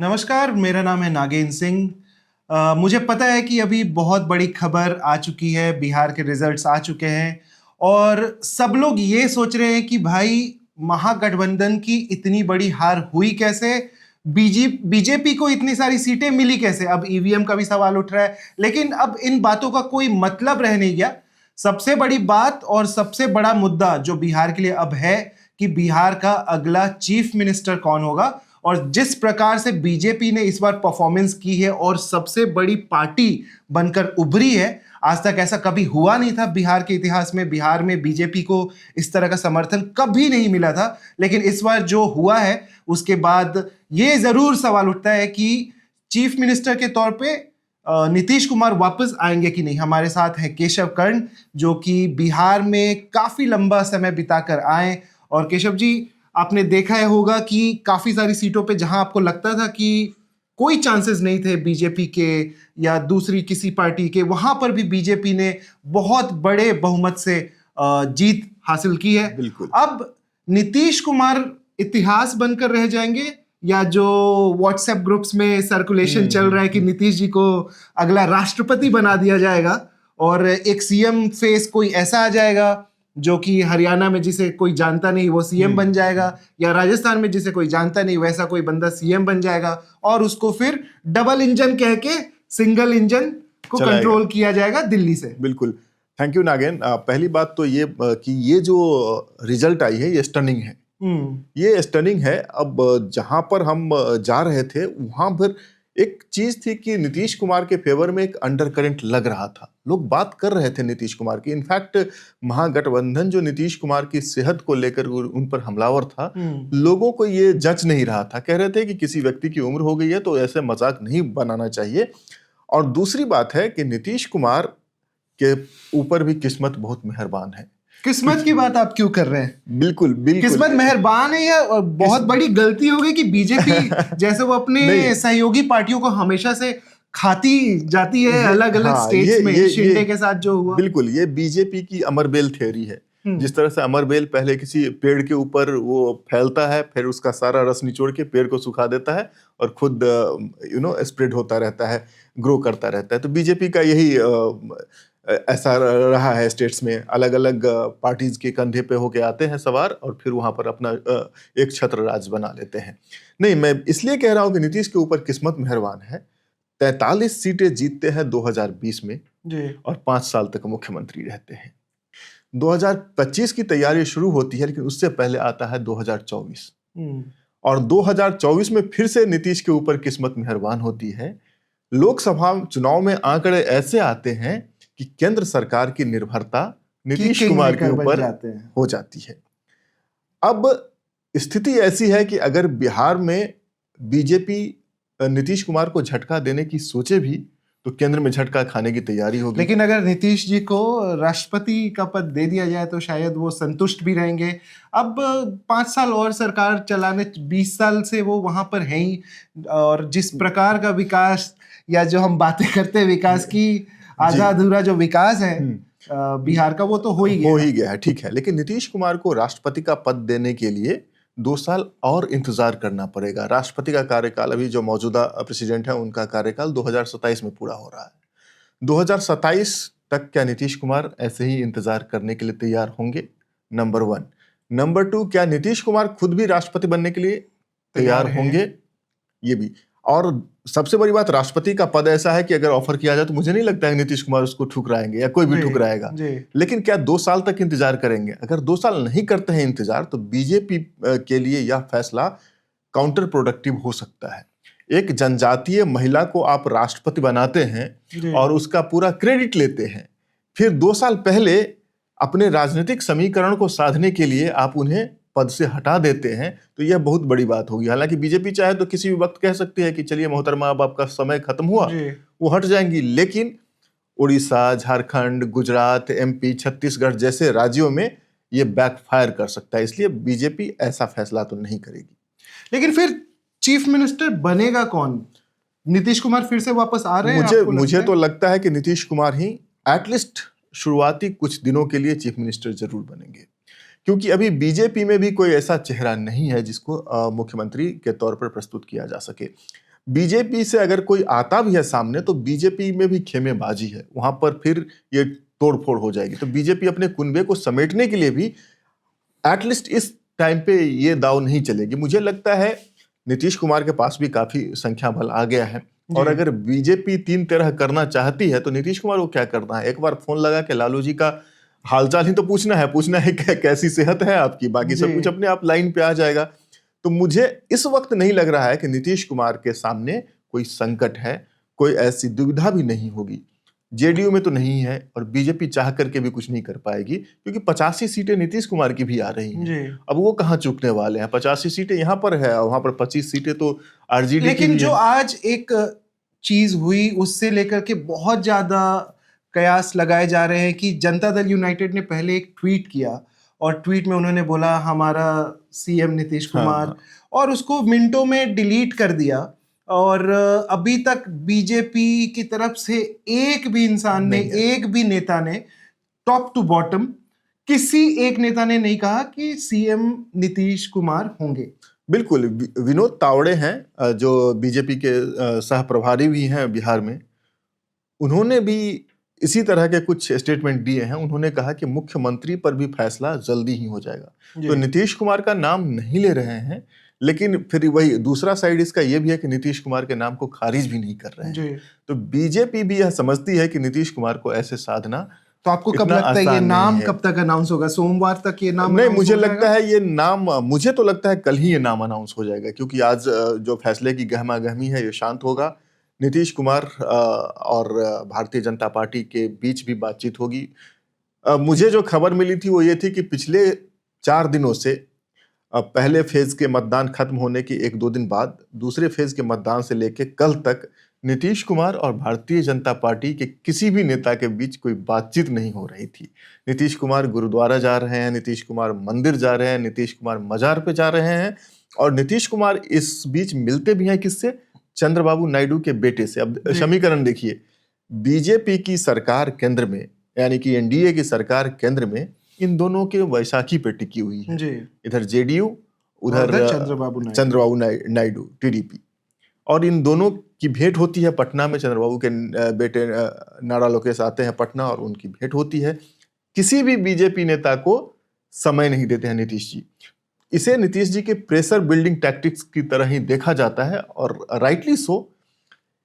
नमस्कार, मेरा नाम है नागेंद्र सिंह। मुझे पता है कि अभी बहुत बड़ी खबर आ चुकी है, बिहार के रिजल्ट्स आ चुके हैं और सब लोग ये सोच रहे हैं कि भाई महागठबंधन की इतनी बड़ी हार हुई कैसे, बीजेपी को इतनी सारी सीटें मिली कैसे। अब ईवीएम का भी सवाल उठ रहा है, लेकिन अब इन बातों का कोई मतलब रह नहीं गया। सबसे बड़ी बात और सबसे बड़ा मुद्दा जो बिहार के लिए अब है कि बिहार का अगला चीफ मिनिस्टर कौन होगा। और जिस प्रकार से बीजेपी ने इस बार परफॉर्मेंस की है और सबसे बड़ी पार्टी बनकर उभरी है, आज तक ऐसा कभी हुआ नहीं था बिहार के इतिहास में। बिहार में बीजेपी को इस तरह का समर्थन कभी नहीं मिला था, लेकिन इस बार जो हुआ है उसके बाद ये जरूर सवाल उठता है कि चीफ मिनिस्टर के तौर पे नीतीश कुमार वापस आएंगे कि नहीं। हमारे साथ है केशव कर्ण, जो कि बिहार में काफी लंबा समय बिताकर आए। और केशव जी, आपने देखा है होगा कि काफी सारी सीटों पे जहां आपको लगता था कि कोई चांसेस नहीं थे बीजेपी के या दूसरी किसी पार्टी के, वहां पर भी बीजेपी ने बहुत बड़े बहुमत से जीत हासिल की है। बिल्कुल। अब नीतीश कुमार इतिहास बनकर रह जाएंगे, या जो व्हाट्सएप ग्रुप्स में सर्कुलेशन चल रहा है कि नीतीश जी को अगला राष्ट्रपति बना दिया जाएगा और एक सीएम फेस कोई ऐसा आ जाएगा जो कि हरियाणा में जिसे कोई जानता नहीं वो सीएम बन जाएगा, या राजस्थान में जिसे कोई जानता नहीं वैसा कोई बंदा सीएम बन जाएगा, और उसको फिर डबल इंजन कह के सिंगल इंजन को कंट्रोल किया जाएगा दिल्ली से। बिल्कुल, थैंक यू नागेन। पहली बात तो ये कि ये जो रिजल्ट आई है ये स्टनिंग है। ये स्टनिंग है। अब जहां पर हम जा रहे थे वहां पर एक चीज थी कि नीतीश कुमार के फेवर में एक अंडर करंट लग रहा था। लोग बात कर रहे थे नीतीश कुमार की। इनफैक्ट महागठबंधन जो नीतीश कुमार की सेहत को लेकर उन पर हमलावर था, लोगों को ये जच नहीं रहा था। कह रहे थे कि किसी व्यक्ति की उम्र हो गई है तो ऐसे मजाक नहीं बनाना चाहिए। और दूसरी बात है कि नीतीश कुमार के ऊपर भी किस्मत बहुत मेहरबान है। किस्मत की बात आप क्यों कर रहे हैं? बिल्कुल बिल्कुल, किस्मत मेहरबान है या बहुत बड़ी गलती हो गई कि बीजेपी जैसे वो अपने सहयोगी पार्टियों को हमेशा से खाती जाती है अलग अलग स्टेट्स में, शिंदे के साथ जो हुआ। बिल्कुल, ये बीजेपी की अमरबेल थ्योरी है। जिस तरह से अमरबेल पहले किसी पेड़ के ऊपर वो फैलता है, फिर उसका सारा रस निचोड़ के पेड़ को सुखा देता है और खुद स्प्रेड होता रहता है, ग्रो करता रहता है। तो बीजेपी का यही ऐसा रहा है। स्टेट्स में अलग अलग पार्टीज के कंधे पे होके आते हैं सवार और फिर वहां पर अपना एक छत्र राज बना लेते हैं। नहीं, मैं इसलिए कह रहा हूं कि नीतीश के ऊपर किस्मत मेहरबान है। 43 सीटें जीतते हैं 2020 में और 5 साल तक मुख्यमंत्री रहते हैं। 2025 की तैयारी शुरू होती है, लेकिन उससे पहले आता है 2024 और 2024 में फिर से नीतीश के ऊपर किस्मत मेहरबान होती है। लोकसभा चुनाव में आंकड़े ऐसे आते हैं कि केंद्र सरकार की निर्भरता नीतीश कुमार के ऊपर हो जाती है। अब स्थिति ऐसी है कि अगर बिहार में बीजेपी नीतीश कुमार को झटका देने की सोचे भी तो केंद्र में झटका खाने की तैयारी होगी। लेकिन अगर नीतीश जी को राष्ट्रपति का पद दे दिया जाए तो शायद वो संतुष्ट भी रहेंगे। अब 5 साल और सरकार चलाने, 20 साल से वो वहां पर हैं ही, और जिस प्रकार का विकास या जो हम बातें करते हैं विकास की, आधा अधूरा जो विकास है बिहार का, वो तो हो ही गया है। ठीक है, लेकिन नीतीश कुमार को राष्ट्रपति का पद देने के लिए 2 साल और इंतजार करना पड़ेगा। राष्ट्रपति का कार्यकाल, अभी जो मौजूदा प्रेसिडेंट है उनका कार्यकाल 2027 में पूरा हो रहा है। 2027 तक क्या नीतीश कुमार ऐसे ही इंतजार करने के लिए तैयार होंगे? नंबर 1। नंबर 2, क्या नीतीश कुमार खुद भी राष्ट्रपति बनने के लिए तैयार होंगे? ये भी। और सबसे बड़ी बात, राष्ट्रपति का पद ऐसा है कि अगर ऑफर किया जाए तो मुझे नहीं लगता है नीतीश कुमार उसको ठुकराएंगे या कोई भी ठुकराएगा। लेकिन क्या 2 साल तक इंतजार करेंगे? अगर 2 साल नहीं करते हैं इंतजार तो बीजेपी के लिए यह फैसला काउंटर प्रोडक्टिव हो सकता है। एक जनजातीय महिला को आप राष्ट्रपति बनाते हैं और उसका पूरा क्रेडिट लेते हैं, फिर 2 साल पहले अपने राजनीतिक समीकरण को साधने के लिए आप उन्हें पद से हटा देते हैं, तो यह बहुत बड़ी बात होगी। हालांकि बीजेपी चाहे तो किसी भी वक्त कह सकती है कि चलिए मोहतरमा अब आपका समय खत्म हुआ, वो हट जाएंगी। लेकिन उड़ीसा, झारखंड, गुजरात, एमपी, छत्तीसगढ़ जैसे राज्यों में ये बैकफायर कर सकता है, इसलिए बीजेपी ऐसा फैसला तो नहीं करेगी। लेकिन फिर चीफ मिनिस्टर बनेगा कौन? नीतीश कुमार फिर से वापस आ रहे हैं? मुझे तो लगता है कि नीतीश कुमार ही एटलीस्ट शुरुआती कुछ दिनों के लिए चीफ मिनिस्टर जरूर बनेंगे, क्योंकि अभी बीजेपी में भी कोई ऐसा चेहरा नहीं है जिसको मुख्यमंत्री के तौर पर प्रस्तुत किया जा सके। बीजेपी से अगर कोई आता भी है सामने तो बीजेपी में भी खेमेबाजी है, वहां पर फिर ये तोड़फोड़ हो जाएगी। तो बीजेपी अपने कुनबे को समेटने के लिए भी एटलीस्ट इस टाइम पे ये दाव नहीं चलेगी। मुझे लगता है नीतीश कुमार के पास भी काफी संख्या बल आ गया है, और अगर बीजेपी तीन तरह करना चाहती है तो नीतीश कुमार को क्या करना है, एक बार फोन लगा के लालू जी का हालचाल ही तो पूछना है कैसी सेहत है आपकी, बाकी सब कुछ अपने आप लाइन पे आ जाएगा। तो मुझे इस वक्त नहीं लग रहा है कि नीतीश कुमार के सामने कोई संकट है, कोई ऐसी दुविधा भी नहीं होगी। जेडीयू में तो नहीं है, और बीजेपी चाह करके भी कुछ नहीं कर पाएगी, क्योंकि 85 सीटें नीतीश कुमार की भी आ रही हैं। अब वो कहाँ चूकने वाले हैं, 85 सीटें यहाँ पर है, वहां पर 25 सीटें तो आरजेडी की लेकिन भी जो है। आज एक चीज हुई उससे लेकर के बहुत ज्यादा कयास लगाए जा रहे हैं कि जनता दल यूनाइटेड ने पहले एक ट्वीट किया, और ट्वीट में उन्होंने बोला हमारा सीएम नीतीश कुमार, हाँ। और उसको मिनटों में डिलीट कर दिया। और अभी तक बीजेपी की तरफ से एक भी इंसान ने, एक भी नेता ने, टॉप टू बॉटम किसी एक नेता ने नहीं कहा कि सीएम नीतीश कुमार होंगे। बिल्कुल, विनोद तावड़े हैं जो बीजेपी के सह प्रभारी भी हैं बिहार में, उन्होंने भी इसी तरह के कुछ स्टेटमेंट दिए हैं। उन्होंने कहा कि मुख्यमंत्री पर भी फैसला जल्दी ही हो जाएगा। तो नीतीश कुमार का नाम नहीं ले रहे हैं, लेकिन फिर वही दूसरा साइड इसका ये भी है कि नीतीश कुमार के नाम को खारिज भी नहीं कर रहे हैं। तो बीजेपी भी यह समझती है कि नीतीश कुमार को ऐसे साधना, तो आपको कब लगता है ये नाम कब तक अनाउंस होगा? सोमवार तक ये नाम? नहीं, मुझे लगता है ये नाम, मुझे तो लगता है कल ही ये नाम अनाउंस हो जाएगा, क्योंकि आज जो फैसले की गहमा गहमी है ये शांत होगा। नीतीश कुमार और भारतीय जनता पार्टी के बीच भी बातचीत होगी। मुझे जो खबर मिली थी वो ये थी कि पिछले 4 दिनों से पहले फेज के मतदान खत्म होने के 1-2 दिन बाद दूसरे फेज के मतदान से लेके कल तक नीतीश कुमार और भारतीय जनता पार्टी के किसी भी नेता के बीच कोई बातचीत नहीं हो रही थी। नीतीश कुमार गुरुद्वारा जा रहे हैं, नीतीश कुमार मंदिर जा रहे हैं, नीतीश कुमार मजार पे जा रहे हैं, और नीतीश कुमार इस बीच मिलते भी हैं किससे? चंद्रबाबू नायडू के बेटे से। अब समीकरण देखिए, बीजेपी की सरकार केंद्र में, यानी कि एनडीए की सरकार केंद्र में, इन दोनों के वैशाखी पे टिकी हुई है। इधर जेडीयू, उधर चंद्रबाबू नायडू टीडीपी, और इन दोनों की भेंट होती है पटना में। चंद्रबाबू के बेटे नारा लोकेश आते हैं पटना और उनकी भेंट होती है। किसी भी बीजेपी नेता को समय नहीं देते हैं नीतीश जी। इसे नीतीश जी के प्रेशर बिल्डिंग टैक्टिक्स की तरह ही देखा जाता है, और राइटली सो।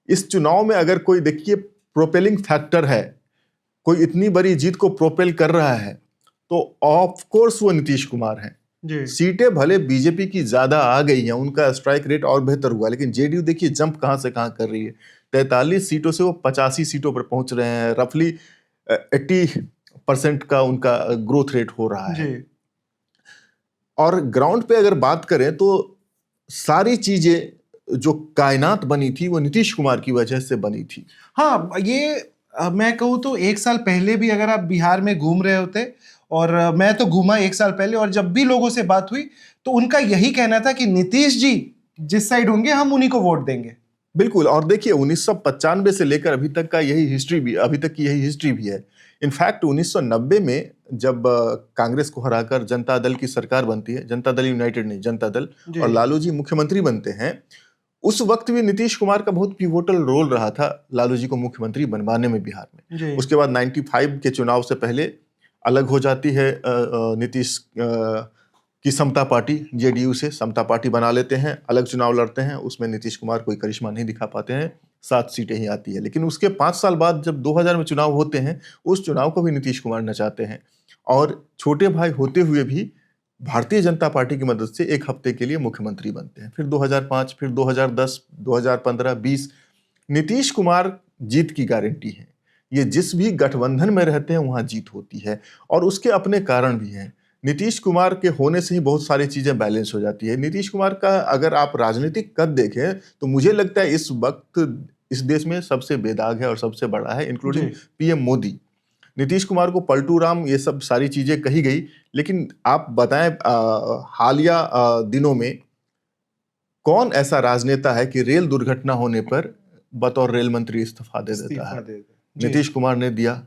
इस चुनाव में अगर कोई देखिए प्रोपेलिंग फैक्टर है, कोई इतनी बड़ी जीत को प्रोपेल कर रहा है, तो ऑफ कोर्स वो नीतीश कुमार हैं। सीटें भले बीजेपी की ज्यादा आ गई हैं, उनका स्ट्राइक रेट और बेहतर हुआ, लेकिन जेडीयू देखिए जंप कहां से कहां कर रही है। 43 सीटों से वो 85 सीटों पर पहुंच रहे हैं। रफली 80% का उनका ग्रोथ रेट हो रहा है। और ग्राउंड पे अगर बात करें तो सारी चीजें जो कायनात बनी थी वो नीतीश कुमार की वजह से बनी थी। हाँ, ये मैं कहूँ तो 1 साल पहले भी अगर आप बिहार में घूम रहे होते, और मैं तो घूमा 1 साल पहले, और जब भी लोगों से बात हुई तो उनका यही कहना था कि नीतीश जी जिस साइड होंगे हम उन्हीं को वोट देंगे। बिल्कुल, और देखिए 1995 से लेकर अभी तक की यही हिस्ट्री भी है। इनफैक्ट 1990 में जब कांग्रेस को हराकर जनता दल की सरकार बनती है, जनता दल यूनाइटेड नहीं, जनता दल, और लालू जी मुख्यमंत्री बनते हैं, उस वक्त भी नीतीश कुमार का बहुत पिवोटल रोल रहा था लालू जी को मुख्यमंत्री बनवाने में बिहार में। उसके बाद 95 के चुनाव से पहले अलग हो जाती है नीतीश की समता पार्टी, जेडीयू से समता पार्टी बना लेते हैं, अलग चुनाव लड़ते हैं। उसमें नीतीश कुमार कोई करिश्मा नहीं दिखा पाते हैं, 7 सीटें ही आती है। लेकिन उसके 5 साल बाद जब 2000 में चुनाव होते हैं, उस चुनाव को भी नीतीश कुमार नचाते हैं, और छोटे भाई होते हुए भी भारतीय जनता पार्टी की मदद से 1 हफ्ते के लिए मुख्यमंत्री बनते हैं। फिर 2005, फिर 2010, 2015, 20 नीतीश कुमार जीत की गारंटी है। ये जिस भी गठबंधन में रहते हैं वहां जीत होती है, और उसके अपने कारण भी हैं। नीतीश कुमार के होने से ही बहुत सारी चीजें बैलेंस हो जाती है। नीतीश कुमार का अगर आप राजनीतिक कद देखें तो मुझे लगता है इस वक्त इस देश में सबसे बेदाग है और सबसे बड़ा है, इंक्लूडिंग पीएम मोदी। नीतीश कुमार को पलटू राम, ये सब सारी चीजें कही गई, लेकिन आप बताएं हालिया दिनों में कौन ऐसा राजनेता है कि रेल दुर्घटना होने पर बतौर रेल मंत्री इस्तीफा दे देता है? नीतीश कुमार ने दिया।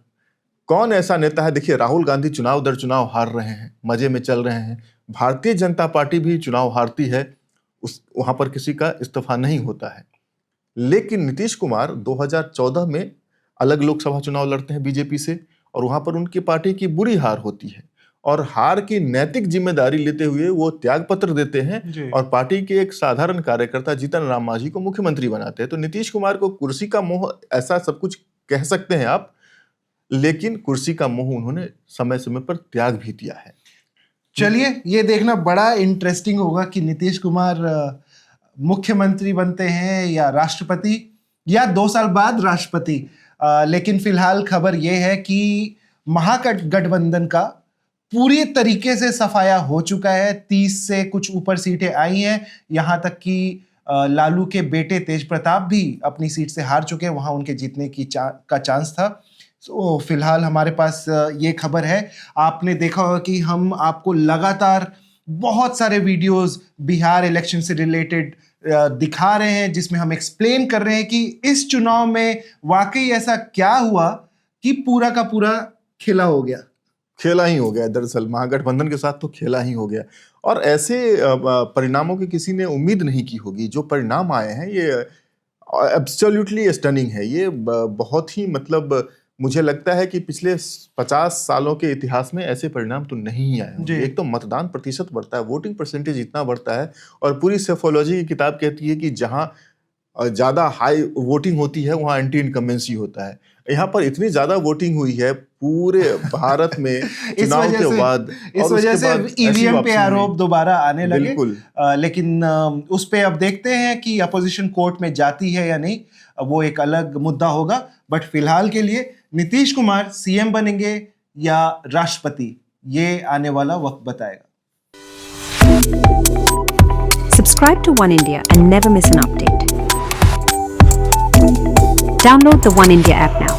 कौन ऐसा नेता है? देखिए राहुल गांधी चुनाव दर चुनाव हार रहे हैं, मजे में चल रहे हैं। भारतीय जनता पार्टी भी चुनाव हारती है, वहां पर किसी का इस्तीफा नहीं होता है। लेकिन नीतीश कुमार 2014 में अलग लोकसभा चुनाव लड़ते हैं बीजेपी से, और वहां पर उनकी पार्टी की बुरी हार होती है, और हार की नैतिक जिम्मेदारी लेते हुए वो त्याग पत्र देते हैं और पार्टी के एक साधारण कार्यकर्ता जीतन राम मांझी को मुख्यमंत्री बनाते हैं। तो नीतीश कुमार को कुर्सी का मोह, ऐसा सब कुछ कह सकते हैं आप, लेकिन कुर्सी का मोह उन्होंने समय समय पर त्याग भी दिया है। चलिए, ये देखना बड़ा इंटरेस्टिंग होगा कि नीतीश कुमार मुख्यमंत्री बनते हैं या राष्ट्रपति, या 2 साल बाद राष्ट्रपति। लेकिन फिलहाल खबर यह है कि महागठबंधन का पूरी तरीके से सफाया हो चुका है। 30 से कुछ ऊपर सीटें आई हैं, यहाँ तक कि लालू के बेटे तेज प्रताप भी अपनी सीट से हार चुके हैं, वहाँ उनके जीतने की का चांस था। तो फिलहाल हमारे पास ये खबर है। आपने देखा होगा कि हम आपको लगातार बहुत सारे वीडियोस बिहार इलेक्शन से रिलेटेड दिखा रहे हैं, जिसमें हम एक्सप्लेन कर रहे हैं कि इस चुनाव में वाकई ऐसा क्या हुआ कि पूरा का पूरा खेला हो गया। खेला ही हो गया, दरअसल महागठबंधन के साथ तो खेला ही हो गया, और ऐसे परिणामों की किसी ने उम्मीद नहीं की होगी। जो परिणाम आए हैं ये एब्सोल्युटली स्टनिंग है। ये बहुत ही, मतलब मुझे लगता है कि पिछले 50 सालों के इतिहास में ऐसे परिणाम तो नहीं आए होंगे। एक तो मतदान प्रतिशत बढ़ता है, वोटिंग परसेंटेज इतना बढ़ता है, और पूरी सेफोलॉजी की किताब कहती है कि जहां ज्यादा हाई वोटिंग होती है वहां एंटी इनकम्बेंसी होता है। यहाँ पर इतनी ज्यादा वोटिंग हुई है पूरे भारत में चुनाव के बाद, इस वजह से ईवीएम पे आरोप दोबारा आने लगे। लेकिन उस पे अब देखते हैं कि अपोजिशन कोर्ट में जाती है या नहीं, वो एक अलग मुद्दा होगा। बट फिलहाल के लिए नीतीश कुमार सीएम बनेंगे या राष्ट्रपति, ये आने वाला वक्त बताएगा। Subscribe to One India and never miss an update. Download the One India app now.